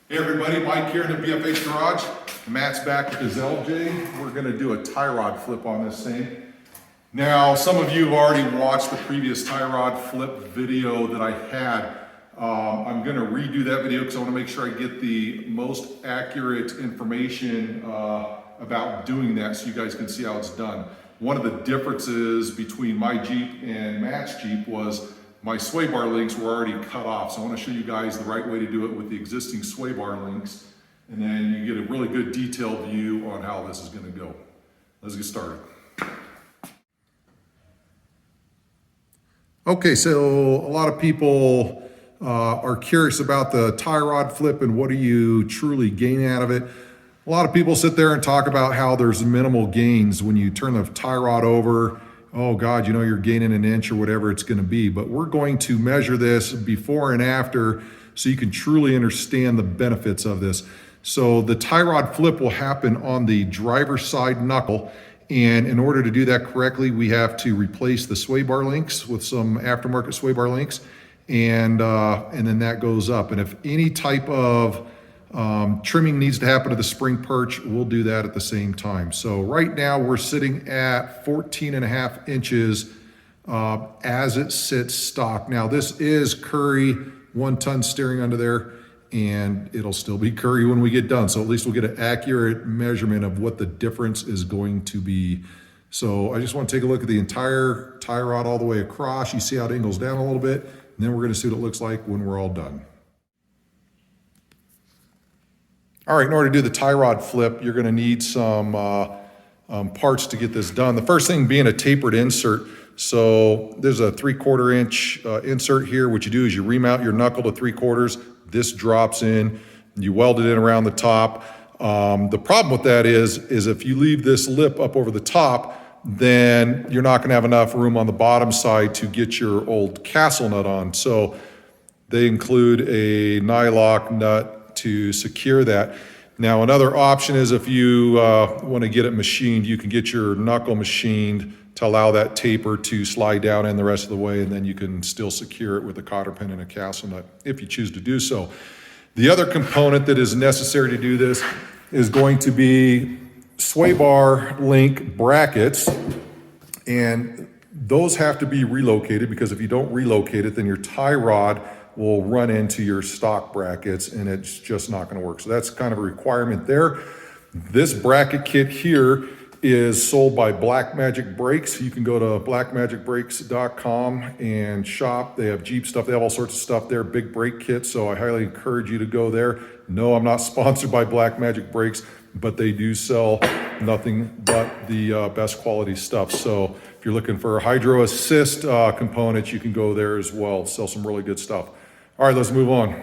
Hey everybody, Mike here in the BFH garage. Matt's back with his LJ. We're gonna do a tie rod flip on this thing. Now, some of you have already watched the previous tie rod flip video that I had. I'm gonna redo that video because I wanna make sure I get the most accurate information about doing that so you guys can see how it's done. One of the differences between my Jeep and Matt's Jeep was my sway bar links were already cut off. So I want to show you guys the right way to do it with the existing sway bar links. And then you get a really good detailed view on how this is going to go. Let's get started. Okay, so a lot of people are curious about the tie rod flip and what do you truly gain out of it. A lot of people sit there and talk about how there's minimal gains when you turn the tie rod over. Oh God, you know, you're gaining an inch or whatever it's going to be. But we're going to measure this before and after so you can truly understand the benefits of this. So the tie rod flip will happen on the driver's side knuckle. And in order to do that correctly, we have to replace the sway bar links with some aftermarket sway bar links. And then that goes up. And if any type of trimming needs to happen to the spring perch, we'll do that at the same time. So right now we're sitting at 14.5 inches as it sits stock. Now this is Curry 1-ton steering under there, and it'll still be Curry when we get done. So at least we'll get an accurate measurement of what the difference is going to be. So I just want to take a look at the entire tie rod all the way across. You see how it angles down a little bit, and then we're going to see what it looks like when we're all done. All right, in order to do the tie rod flip, you're gonna need some parts to get this done. The first thing being a tapered insert. So there's a 3/4 inch insert here. What you do is you remount your knuckle to 3/4. This drops in, you weld it in around the top. The problem with that is if you leave this lip up over the top, then you're not gonna have enough room on the bottom side to get your old castle nut on. So they include a nylock nut to secure that. Now another option is if you want to get it machined, you can get your knuckle machined to allow that taper to slide down in the rest of the way, and then you can still secure it with a cotter pin and a castle nut if you choose to do so. The other component that is necessary to do this is going to be sway bar link brackets, and those have to be relocated because if you don't relocate it, then your tie rod will run into your stock brackets and it's just not going to work. So that's kind of a requirement there. This bracket kit here is sold by Black Magic Brakes. You can go to blackmagicbrakes.com and shop. They have Jeep stuff. They have all sorts of stuff there, big brake kits. So I highly encourage you to go there. No, I'm not sponsored by Black Magic Brakes, but they do sell nothing but the best quality stuff. So if you're looking for hydro assist components, you can go there as well. Sell some really good stuff. All right, let's move on.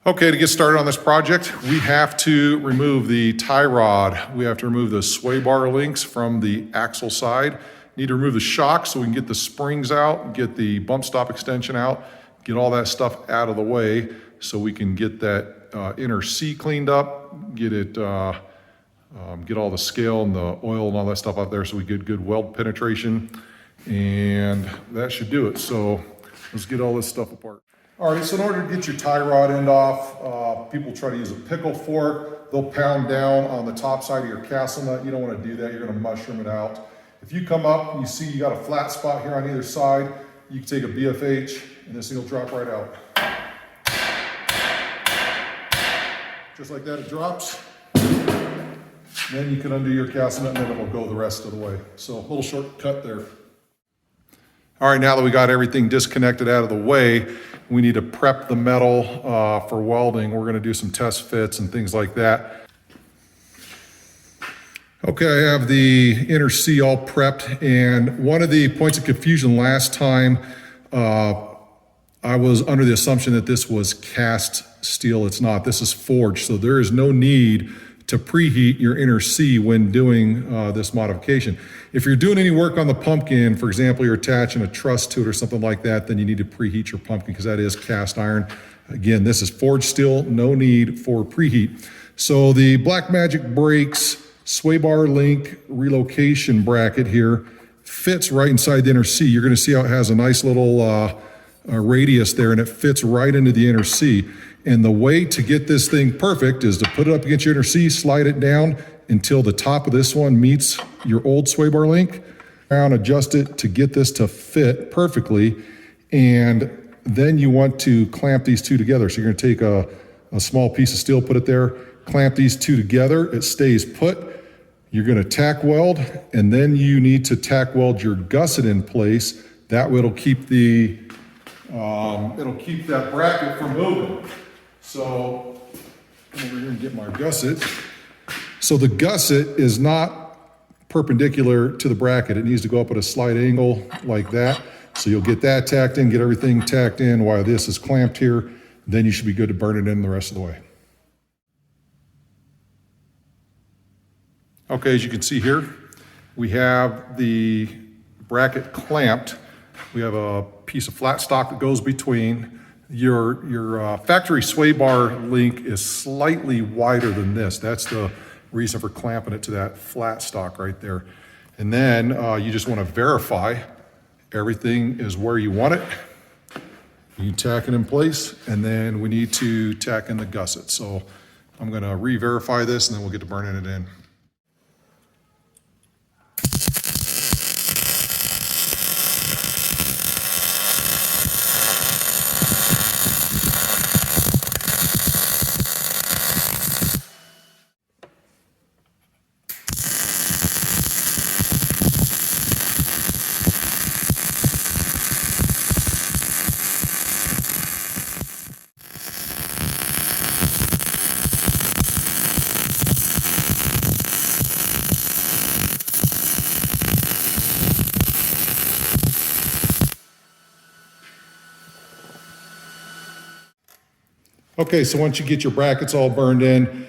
Okay, to get started on this project, we have to remove the tie rod. We have to remove the sway bar links from the axle side. Need to remove the shock so we can get the springs out, get the bump stop extension out, get all that stuff out of the way so we can get that inner C cleaned up, get it, get all the scale and the oil and all that stuff out there so we get good weld penetration. And that should do it. So let's get all this stuff apart. All right, so in order to get your tie rod end off, people try to use a pickle fork. They'll pound down on the top side of your castle nut. You don't want to do that. You're going to mushroom it out. If you come up and you see you got a flat spot here on either side, you can take a BFH and this thing will drop right out. Just like that, it drops. Then you can undo your castle nut and then it will go the rest of the way. So a little shortcut there. All right, now that we got everything disconnected out of the way, we need to prep the metal for welding. We're gonna do some test fits and things like that. Okay, I have the inner C all prepped, and one of the points of confusion last time, I was under the assumption that this was cast steel. It's not, this is forged, so there is no need to preheat your inner C when doing this modification. If you're doing any work on the pumpkin, for example, you're attaching a truss to it or something like that, then you need to preheat your pumpkin because that is cast iron. Again, this is forged steel, no need for preheat. So the Black Magic Brakes sway bar link relocation bracket here fits right inside the inner C. You're gonna see how it has a nice little radius there, and it fits right into the inner C. And the way to get this thing perfect is to put it up against your inner C, slide it down until the top of this one meets your old sway bar link, and adjust it to get this to fit perfectly. And then you want to clamp these two together. So you're gonna take a small piece of steel, put it there, clamp these two together, it stays put. You're gonna tack weld, and then you need to tack weld your gusset in place. That way it'll keep that bracket from moving. So, come over here and get my gusset. So the gusset is not perpendicular to the bracket. It needs to go up at a slight angle like that. So you'll get that tacked in, get everything tacked in while this is clamped here. Then you should be good to burn it in the rest of the way. Okay, as you can see here, we have the bracket clamped. We have a piece of flat stock that goes between. Your factory sway bar link is slightly wider than this. That's the reason for clamping it to that flat stock right there. And then you just want to verify everything is where you want it. You tack it in place, and then we need to tack in the gusset. So I'm going to re-verify this, and then we'll get to burning it in. Okay, so once you get your brackets all burned in,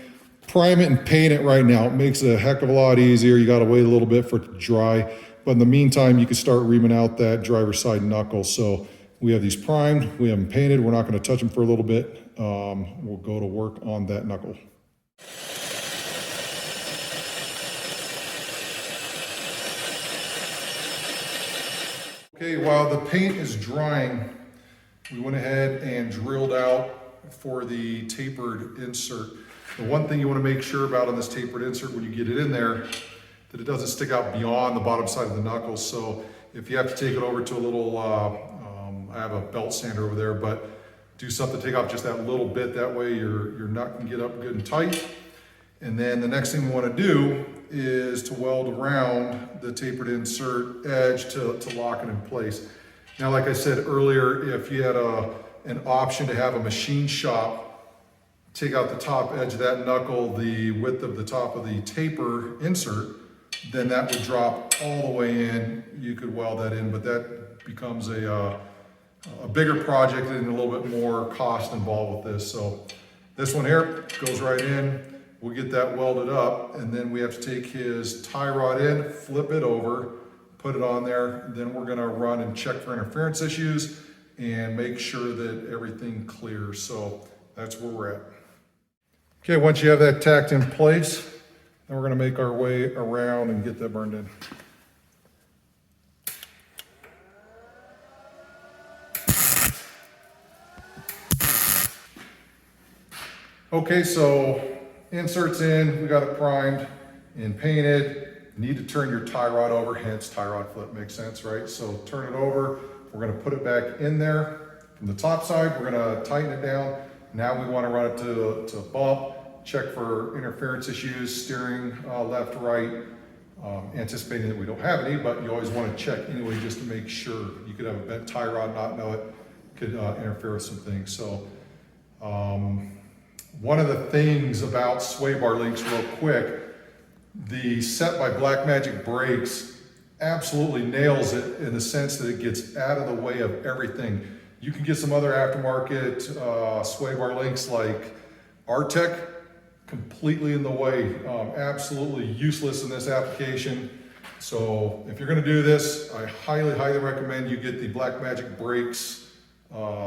prime it and paint it right now. It makes it a heck of a lot easier. You gotta wait a little bit for it to dry. But in the meantime, you can start reaming out that driver's side knuckle. So we have these primed, we have them painted. We're not gonna touch them for a little bit. We'll go to work on that knuckle. Okay, while the paint is drying, we went ahead and drilled out for the tapered insert. The one thing you want to make sure about on this tapered insert when you get it in there, that it doesn't stick out beyond the bottom side of the knuckles. So if you have to take it over to a little, I have a belt sander over there, but do something to take off just that little bit. That way your nut can get up good and tight. And then the next thing we want to do is to weld around the tapered insert edge to lock it in place. Now, like I said earlier, if you had an option to have a machine shop take out the top edge of that knuckle, the width of the top of the taper insert, then that would drop all the way in. You could weld that in, but that becomes a bigger project and a little bit more cost involved with this. So this one here goes right in. We'll get that welded up, and then we have to take his tie rod in, flip it over, put it on there. Then we're gonna run and check for interference issues and make sure that everything clears. So that's where we're at. Okay, once you have that tacked in place, then we're gonna make our way around and get that burned in. Okay, so inserts in, we got it primed and painted. You need to turn your tie rod over, hence tie rod flip, makes sense, right? So turn it over. We're gonna put it back in there. From the top side, we're gonna tighten it down. Now we wanna run it to bump, check for interference issues, steering left, right, anticipating that we don't have any, but you always wanna check anyway just to make sure. You could have a bent tie rod, not know it, could interfere with some things. So one of the things about sway bar links real quick, the set by Blackmagic brakes absolutely nails it in the sense that it gets out of the way of everything. You can get some other aftermarket sway bar links like Artec, completely in the way, absolutely useless in this application. So if you're gonna do this, I highly, highly recommend you get the Blackmagic brakes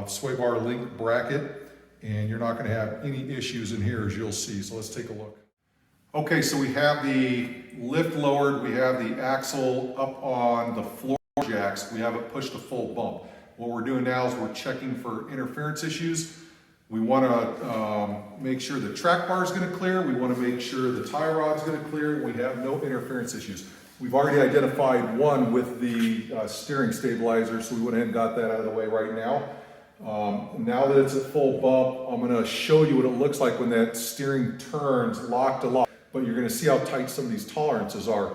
sway bar link bracket, and you're not gonna have any issues in here, as you'll see. So let's take a look. Okay, so we have the lift lowered, we have the axle up on the floor jacks, we have it pushed to full bump. What we're doing now is we're checking for interference issues. We want to make sure the track bar is going to clear. We want to make sure the tie rod is going to clear. We have no interference issues. We've already identified one with the steering stabilizer, so we went ahead and got that out of the way right now. Now that it's at full bump, I'm going to show you what it looks like when that steering turns lock to lock. But you're going to see how tight some of these tolerances are.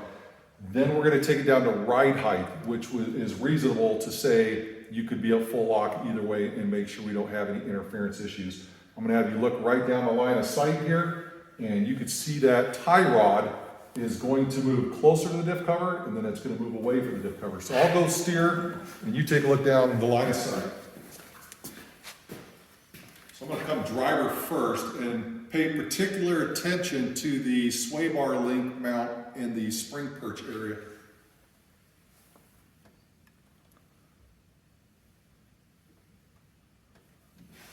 Then we're going to take it down to ride height, which is reasonable to say you could be at full lock either way and make sure we don't have any interference issues. I'm going to have you look right down the line of sight here, and you can see that tie rod is going to move closer to the diff cover, and then it's going to move away from the diff cover. So I'll go steer, and you take a look down the line of sight. So I'm going to come driver first and pay particular attention to the sway bar link mount and the spring perch area.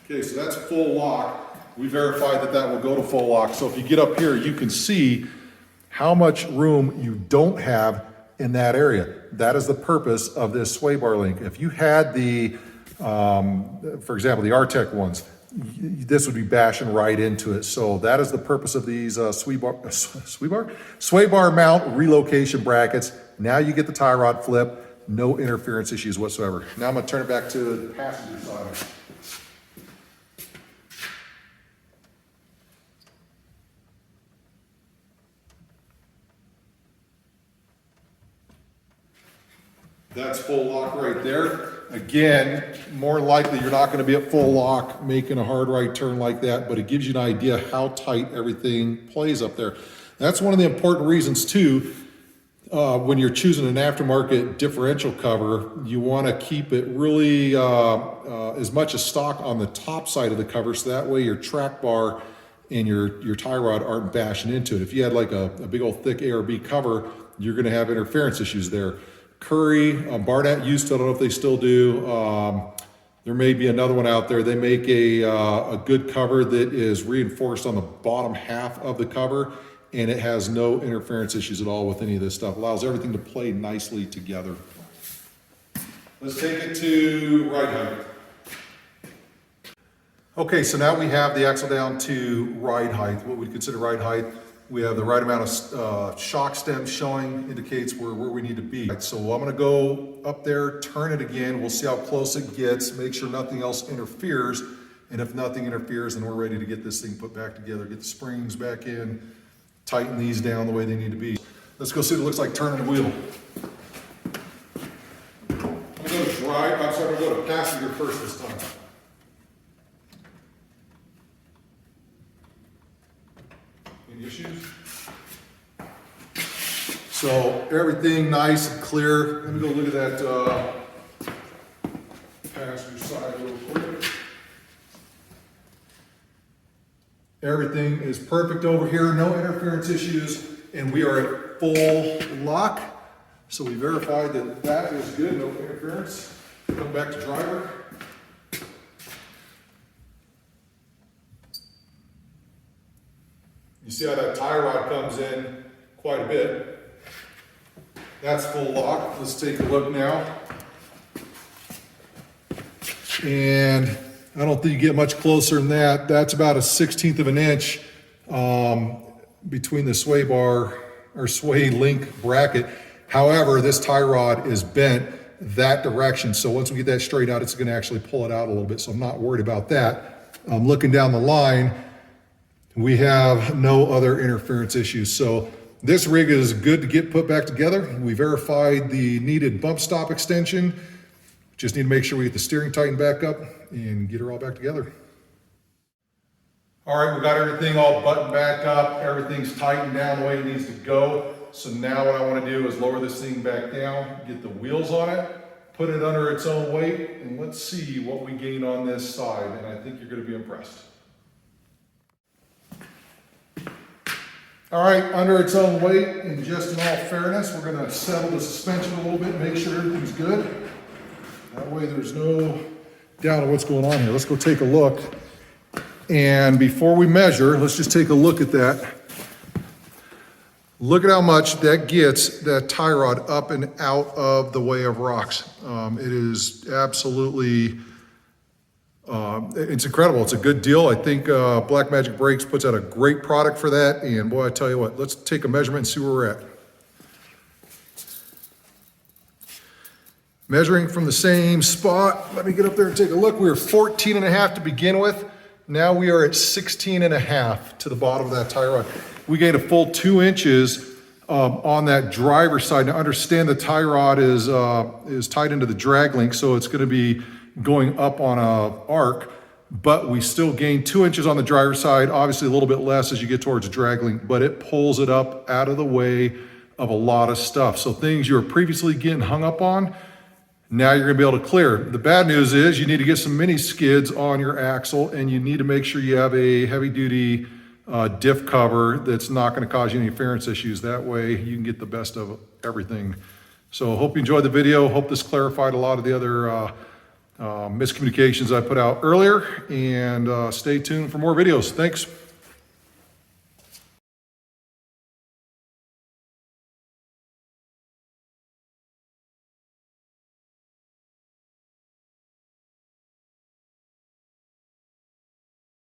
Okay, so that's full lock. We verified that that will go to full lock. So if you get up here, you can see how much room you don't have in that area. That is the purpose of this sway bar link. If you had the, for example, the Artec ones, this would be bashing right into it. So that is the purpose of these sway bar mount relocation brackets. Now you get the tie rod flip, no interference issues whatsoever. Now I'm going to turn it back to the passenger side. That's full lock right there. Again, more likely you're not going to be at full lock making a hard right turn like that, but it gives you an idea how tight everything plays up there. That's one of the important reasons too, when you're choosing an aftermarket differential cover, you want to keep it really as much as stock on the top side of the cover, so that way your track bar and your tie rod aren't bashing into it. If you had like a big old thick ARB cover, you're going to have interference issues there. Curry, Barnett used to, I don't know if they still do. There may be another one out there. They make a good cover that is reinforced on the bottom half of the cover, and it has no interference issues at all with any of this stuff. Allows everything to play nicely together. Let's take it to ride height. Okay, so now we have the axle down to ride height, what we consider ride height. We have the right amount of shock stem showing, indicates where we need to be. So I'm gonna go up there, turn it again. We'll see how close it gets, make sure nothing else interferes. And if nothing interferes, then we're ready to get this thing put back together, get the springs back in, tighten these down the way they need to be. Let's go see what it looks like turning the wheel. I'm gonna go drive, I'm sorry, I'm gonna go to passenger first this time. Any issues? So everything nice and clear. Let me go look at that passenger side real quick. Everything is perfect over here, no interference issues, and we are at full lock. So we verified that that is good, no interference. Come back to driver. You see how that tie rod comes in quite a bit. That's full lock. Let's take a look now. And I don't think you get much closer than that. That's about 1/16 of an inch between the sway bar or sway link bracket. However, this tie rod is bent that direction. So once we get that straight out, it's gonna actually pull it out a little bit. So I'm not worried about that. Looking down the line, we have no other interference issues. So this rig is good to get put back together. We verified the needed bump stop extension. Just need to make sure we get the steering tightened back up and get her all back together. All right, we got everything all buttoned back up. Everything's tightened down the way it needs to go. So now what I want to do is lower this thing back down, get the wheels on it, put it under its own weight, and let's see what we gain on this side. And I think you're going to be impressed. All right, under its own weight, and just in all fairness, we're going to settle the suspension a little bit, make sure everything's good. That way there's no doubt of what's going on here. Let's go take a look. And before we measure, let's just take a look at that Look at how much that gets that tie rod up and out of the way of rocks. It is absolutely, it's incredible. It's a good deal. I think Black Magic Brakes puts out a great product for that. And boy, I tell you what, let's take a measurement and see where we're at. Measuring from the same spot, let me get up there and take a look. We were 14.5 to begin with. Now we are at 16.5 to the bottom of that tie rod. We gained a full 2 inches on that driver's side. Now understand the tie rod is tied into the drag link, so it's gonna be going up on a arc, but we still gain 2 inches on the driver's side, obviously a little bit less as you get towards the drag link, but it pulls it up out of the way of a lot of stuff. So things you were previously getting hung up on, now you're gonna be able to clear. The bad news is you need to get some mini skids on your axle, and you need to make sure you have a heavy duty diff cover that's not gonna cause you any interference issues. That way you can get the best of everything. So hope you enjoyed the video. Hope this clarified a lot of the other miscommunications I put out earlier, and stay tuned for more videos. Thanks.